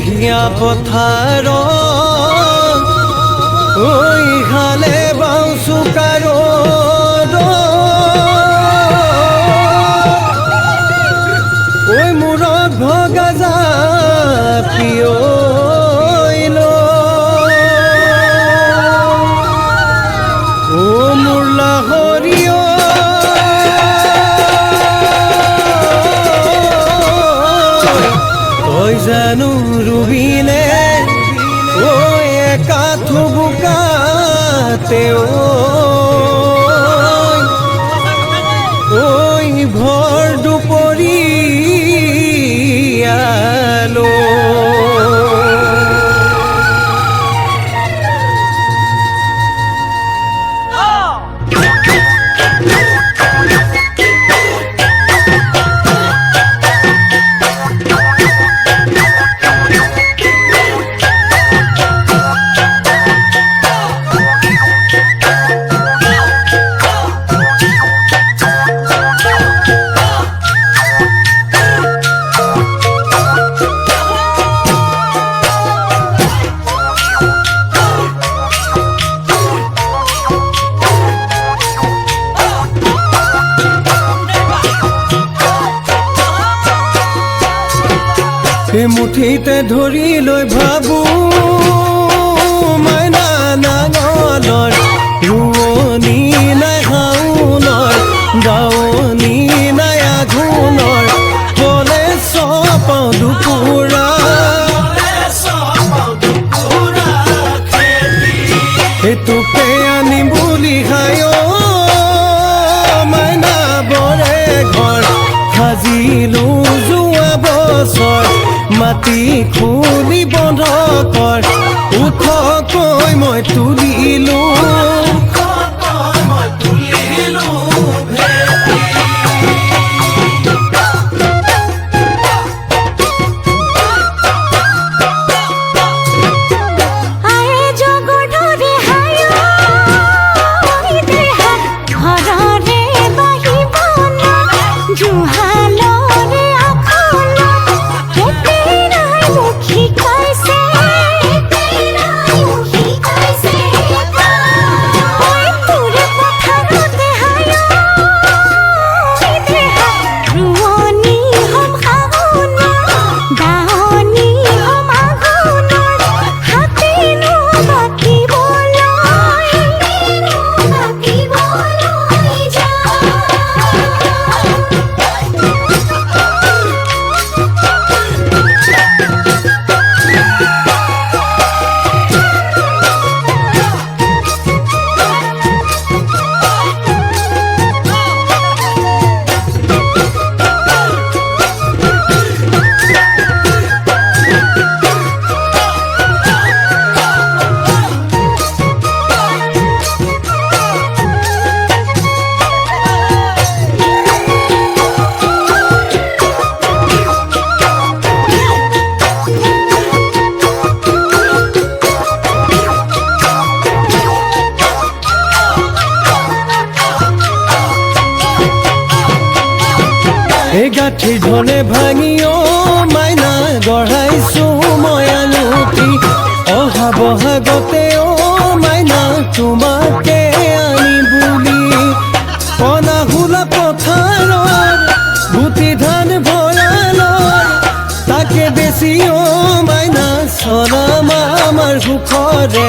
হিয়া পথাৰ ঐ হালে বাওঁ চুকাৰ ঐ মূৰত ভগা জাপিও জানো ৰুবিলে ও একা থুবুকাতে ওই ভৰ দুপৰিয়ালো মুঠিতে ধৰি লৈ ভাবো মাইনা নাঙলৰ ৰোৱনী নাই হাউনৰ গাৱনী নাই আঘোণৰ কলে চপাওঁ দুপুৰা সেইটোকে আনি বুলি খায় মাইনা বৰে ঘৰ সাজিলো যোৱা বছৰ মাটি খুলি বন্ধ কৰ ওখকৈ মই তুলিলো গাঠি ধনে ভাঙিও মাইনা গঢ়াইছো মই আঙুঠি অহা বহাগতেও মাইনা তোমাকে আনি বুলি কণা হোলা পথাৰত গুটি ধান ভঁৰালত তাকে বেছিও মাইনা চলাম আমাৰ সুখৰে